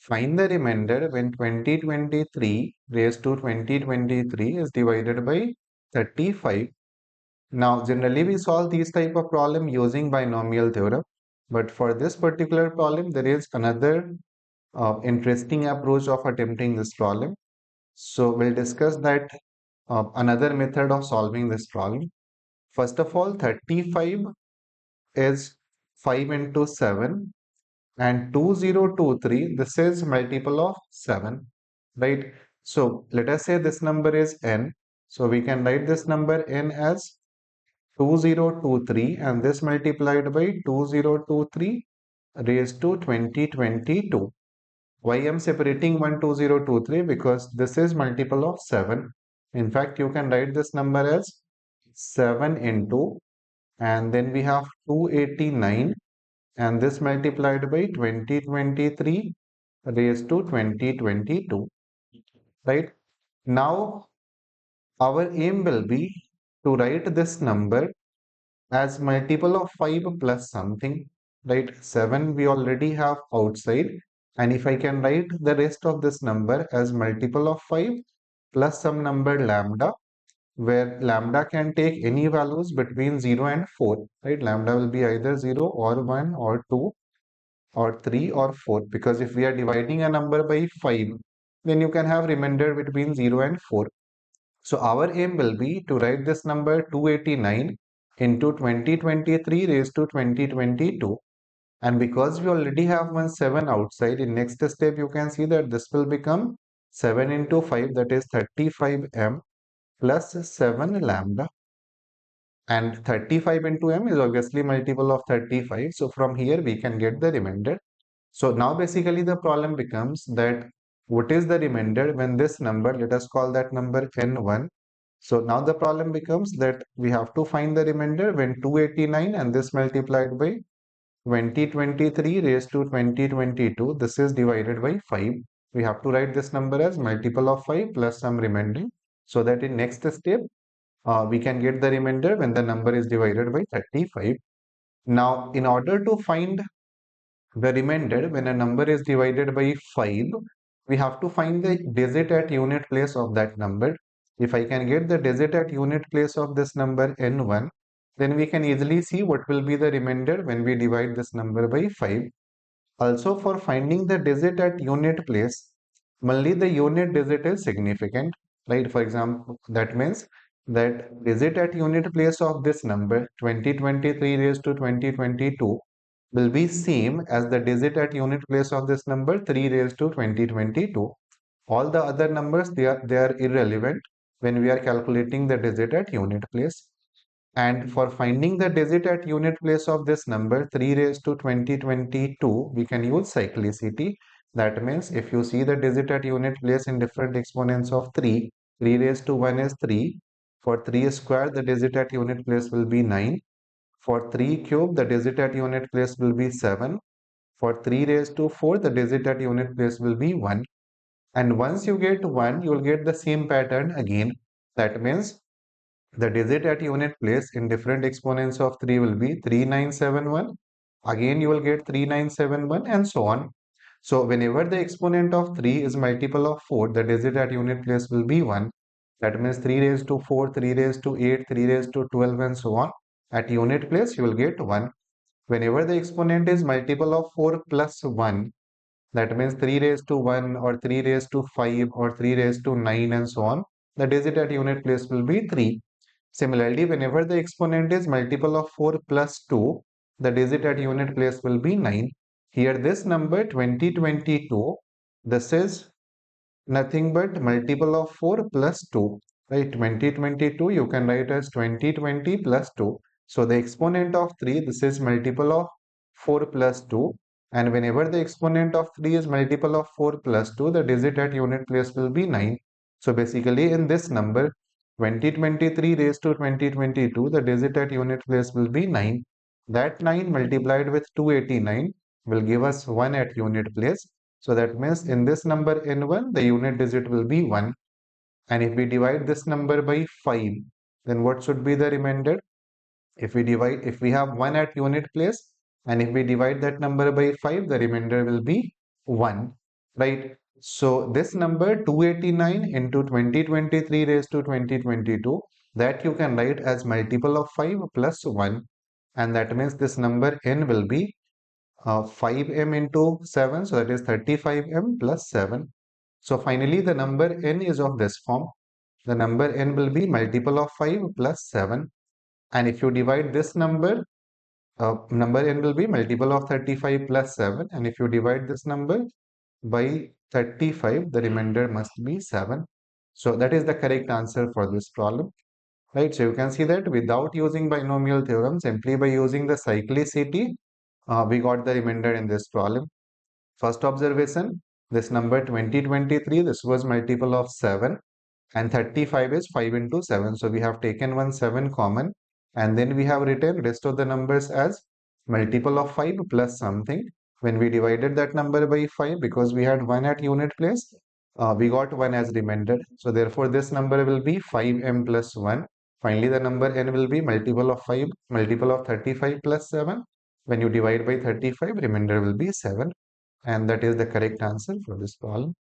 find the remainder when 2023 raised to 2023 is divided by 35. Now, generally we solve these type of problem using binomial theorem, but for this particular problem, there is another interesting approach of attempting this problem. So we'll discuss that another method of solving this problem. First of all, 35 is 5 into 7 and 2023, this is multiple of 7, right? So let us say this number is n. So we can write this number n as 2023 and this multiplied by 2023 raised to 2022. Why I am separating 12023? Because this is multiple of 7. In fact, you can write this number as 7 into, and then we have 289 and this multiplied by 2023 raised to 2022, right? Now our aim will be to write this number as multiple of 5 plus something, right? 7 we already have outside, and if I can write the rest of this number as multiple of 5 plus some number lambda, where lambda can take any values between 0 and 4, right? Lambda will be either 0 or 1 or 2 or 3 or 4, because if we are dividing a number by 5, then you can have remainder between 0 and 4. So our aim will be to write this number 289 into 2023 raised to 2022. And because we already have one 7 outside, in next step you can see that this will become 7 into 5, that is 35m plus 7 lambda. And 35 into m is obviously multiple of 35. So from here we can get the remainder. So now basically the problem becomes that what is the remainder when this number, let us call that number n1. So now the problem becomes that we have to find the remainder when 289 and this multiplied by 2023 raised to 2022, this is divided by 5. We have to write this number as multiple of 5 plus some remainder, so that in next step we can get the remainder when the number is divided by 35. Now in order to find the remainder when a number is divided by 5, we have to find the digit at unit place of that number. If I can get the digit at unit place of this number n1, then we can easily see what will be the remainder when we divide this number by 5. Also, for finding the digit at unit place, only the unit digit is significant, right? For example, that means that digit at unit place of this number 2023 raised to 2022 will be same as the digit at unit place of this number 3 raised to 2022. All the other numbers, they are irrelevant when we are calculating the digit at unit place. And for finding the digit at unit place of this number 3 raised to 2022, we can use cyclicity. That means if you see the digit at unit place in different exponents of 3, 3 raised to 1 is 3. For 3 square, the digit at unit place will be 9. For 3 cube, the digit at unit place will be 7. For 3 raised to 4, the digit at unit place will be 1. And once you get 1, you will get the same pattern again. That means the digit at unit place in different exponents of 3 will be 3971. Again, you will get 3971 and so on. So whenever the exponent of 3 is multiple of 4, the digit at unit place will be 1. That means 3 raised to 4, 3 raised to 8, 3 raised to 12 and so on. At unit place, you will get 1. Whenever the exponent is multiple of 4 plus 1, that means 3 raised to 1 or 3 raised to 5 or 3 raised to 9 and so on, the digit at unit place will be 3. Similarly, whenever the exponent is multiple of 4 plus 2, the digit at unit place will be 9. Here this number 2022, this is nothing but multiple of 4 plus 2, right? 2022 you can write as 2020 plus 2. So the exponent of 3, this is multiple of 4 plus 2, and whenever the exponent of 3 is multiple of 4 plus 2, the digit at unit place will be 9. So basically in this number 2023 raised to 2022, the digit at unit place will be 9. That 9 multiplied with 289 will give us 1 at unit place. So that means in this number n1, the unit digit will be 1. And if we divide this number by 5, then what should be the remainder? If we have 1 at unit place, and if we divide that number by 5, the remainder will be 1. right? So this number 289 into 2023 raised to 2022, that you can write as multiple of 5 plus 1, and that means this number n will be 5m into 7, so that is 35m plus 7. So finally the number n is of this form. The number n will be multiple of 5 plus 7, and if you divide this number, number n will be multiple of 35 plus 7, and if you divide this number by 35, the remainder must be 7. So that is the correct answer for this problem, right? So you can see that without using binomial theorem, simply by using the cyclicity, we got the remainder in this problem. First observation, this number 2023, this was multiple of 7, and 35 is 5 into 7. So we have taken one 7 common, and then we have written rest of the numbers as multiple of 5 plus something. When we divided that number by 5, because we had 1 at unit place, we got 1 as remainder. So therefore this number will be 5m plus 1. Finally the number n will be multiple of 5, multiple of 35 plus 7. When you divide by 35, remainder will be 7. And that is the correct answer for this problem.